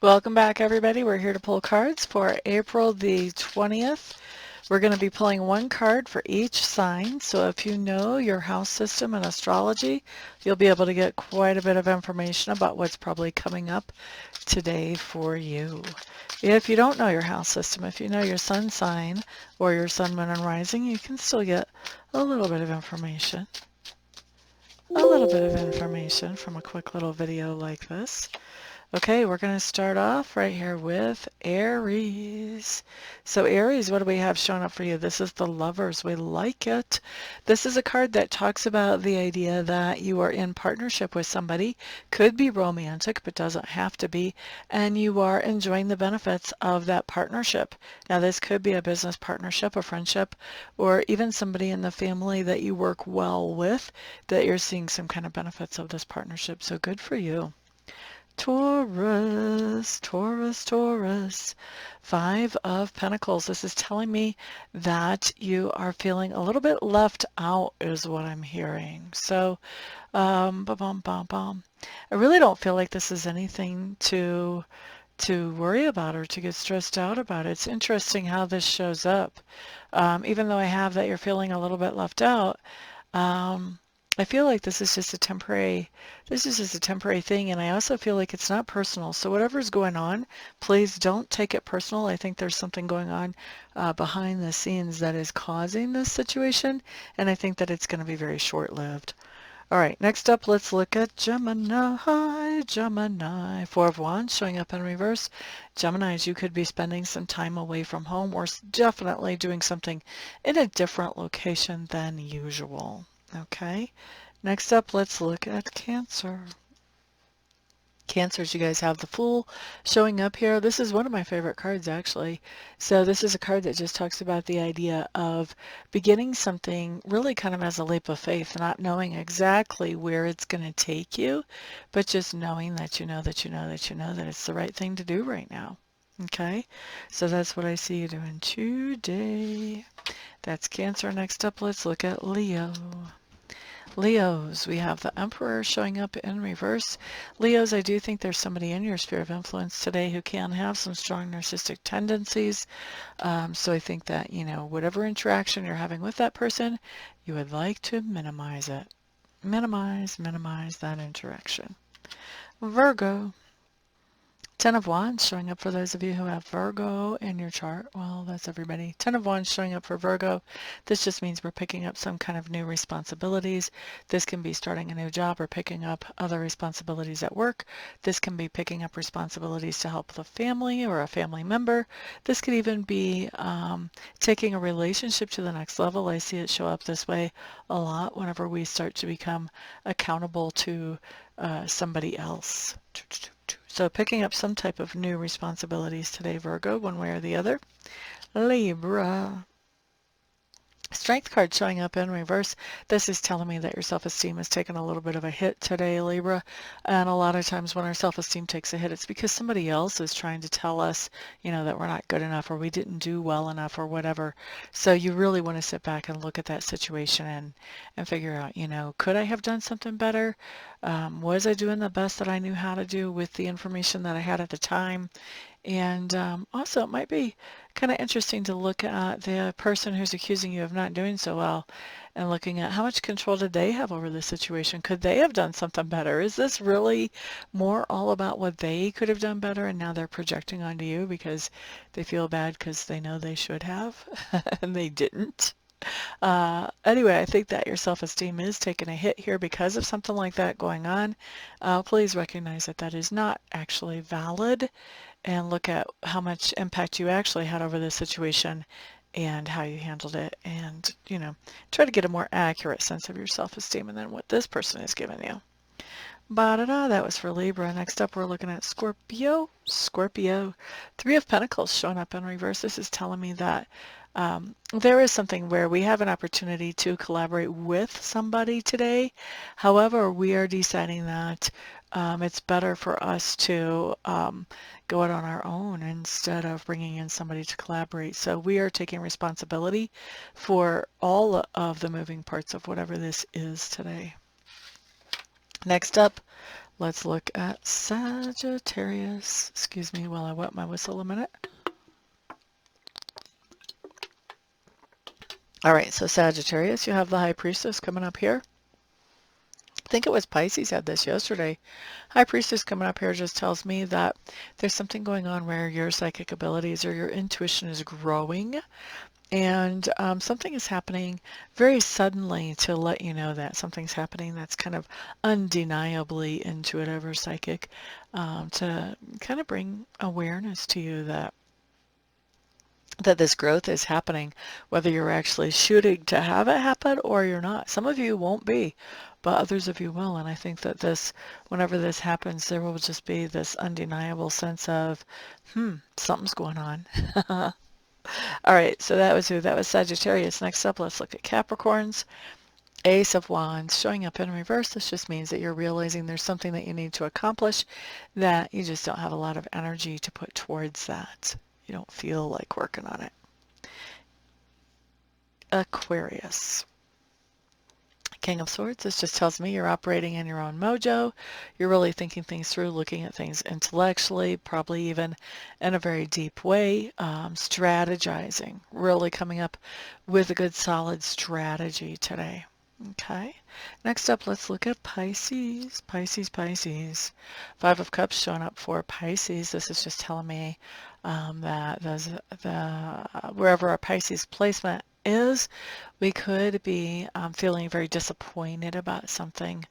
Welcome back, everybody. We're here to pull cards for April the 20th. We're going to be pulling one card for each sign. So if you know your house system and astrology, you'll be able to get quite a bit of information about what's probably coming up today for you. If you don't know your house system, if you know your sun sign or your sun, moon, and rising, you can still get a little bit of information. A little bit of information from a quick little video like this. Okay, we're going to start off right here with Aries. So Aries, what do we have showing up for you? This is the Lovers. We like it. This is a card that talks about the idea that you are in partnership with somebody. Could be romantic, but doesn't have to be. And you are enjoying the benefits of that partnership. Now, this could be a business partnership, a friendship, or even somebody in the family that you work well with, that you're seeing some kind of benefits of this partnership. So good for you. Taurus, Taurus, Taurus. Five of Pentacles. This is telling me that you are feeling a little bit left out is what I'm hearing. So, ba-bum, bum. I really don't feel like this is anything to worry about or to get stressed out about. It's interesting how this shows up. Even though I have that you're feeling a little bit left out, I feel like this is just a temporary thing, and I also feel like it's not personal. So whatever's going on, please don't take it personal. I think there's something going on behind the scenes that is causing this situation, and I think that it's going to be very short-lived. All right, next up, let's look at Gemini. Gemini, Four of Wands showing up in reverse. Geminis, you could be spending some time away from home or definitely doing something in a different location than usual. Okay, next up, let's look at Cancer. Cancers, you guys have the Fool showing up here. This is one of my favorite cards, actually. So this is a card that just talks about the idea of beginning something really kind of as a leap of faith, not knowing exactly where it's going to take you, but just knowing that you know that you know that you know that it's the right thing to do right now. Okay, so that's what I see you doing today. That's Cancer. Next up, let's look at Leo. Leos, we have the Emperor showing up in reverse. Leos, I do think there's somebody in your sphere of influence today who can have some strong narcissistic tendencies. So I think that, whatever interaction you're having with that person, you would like to minimize it. Minimize that interaction. Virgo. Ten of Wands showing up for those of you who have Virgo in your chart. Well, that's everybody. Ten of Wands showing up for Virgo. This just means we're picking up some kind of new responsibilities. This can be starting a new job or picking up other responsibilities at work. This can be picking up responsibilities to help the family or a family member. This could even be taking a relationship to the next level. I see it show up this way a lot whenever we start to become accountable to somebody else. So picking up some type of new responsibilities today, Virgo, one way or the other. Libra. Strength card showing up in reverse. This is telling me that your self-esteem has taken a little bit of a hit today, Libra. And a lot of times when our self-esteem takes a hit, it's because somebody else is trying to tell us, that we're not good enough or we didn't do well enough or whatever. So you really want to sit back and look at that situation and figure out, could I have done something better? Was I doing the best that I knew how to do with the information that I had at the time? And also, it might be kind of interesting to look at the person who's accusing you of not doing so well and looking at how much control did they have over the situation? Could they have done something better? Is this really more all about what they could have done better and now they're projecting onto you because they feel bad because they know they should have and they didn't? Anyway, I think that your self-esteem is taking a hit here because of something like that going on. Please recognize that that is not actually valid and look at how much impact you actually had over the situation and how you handled it and, try to get a more accurate sense of your self-esteem and then what this person is giving you. Ba-da-da, that was for Libra. Next up, we're looking at Scorpio. Scorpio. Three of Pentacles showing up in reverse. This is telling me that there is something where we have an opportunity to collaborate with somebody today. However, we are deciding that it's better for us to go out on our own instead of bringing in somebody to collaborate. So we are taking responsibility for all of the moving parts of whatever this is today. Next up, Let's look at Sagittarius. Excuse me while I wet my whistle a minute. All right, so Sagittarius, you have the High Priestess coming up here. I think it was Pisces had this yesterday. High Priestess coming up here just tells me that there's something going on where your psychic abilities or your intuition is growing, and something is happening very suddenly to let you know that something's happening that's kind of undeniably intuitive or psychic, to kind of bring awareness to you that this growth is happening, whether you're actually shooting to have it happen or you're not. Some of you won't be, but others of you will. And I think that whenever this happens, there will just be this undeniable sense of, something's going on. All right, so that was who? That was Sagittarius. Next up, let's look at Capricorns. Ace of Wands showing up in reverse. This just means that you're realizing there's something that you need to accomplish that you just don't have a lot of energy to put towards that. You don't feel like working on it. Aquarius. King of Swords, this just tells me you're operating in your own mojo. You're really thinking things through, looking at things intellectually, probably even in a very deep way, strategizing, really coming up with a good solid strategy today. Okay, next up, let's look at Pisces. Pisces. Five of Cups showing up for Pisces. This is just telling me that wherever our Pisces placement is, we could be feeling very disappointed about something,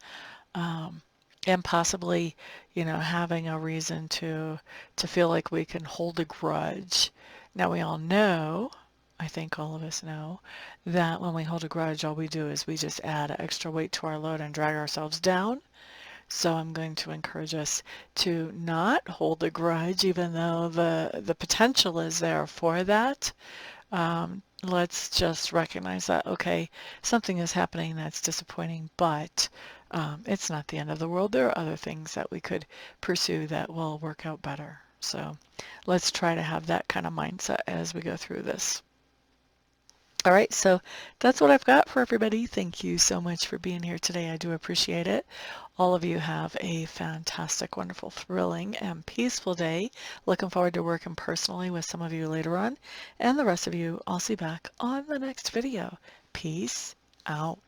and possibly, having a reason to feel like we can hold a grudge. Now we all know, I think all of us know, that when we hold a grudge, all we do is we just add extra weight to our load and drag ourselves down. So I'm going to encourage us to not hold a grudge, even though the potential is there for that. Let's just recognize that, okay, something is happening that's disappointing, but it's not the end of the world. There are other things that we could pursue that will work out better. So let's try to have that kind of mindset as we go through this. All right, so that's what I've got for everybody. Thank you so much for being here today. I do appreciate it. All of you have a fantastic, wonderful, thrilling, and peaceful day. Looking forward to working personally with some of you later on. And the rest of you, I'll see you back on the next video. Peace out.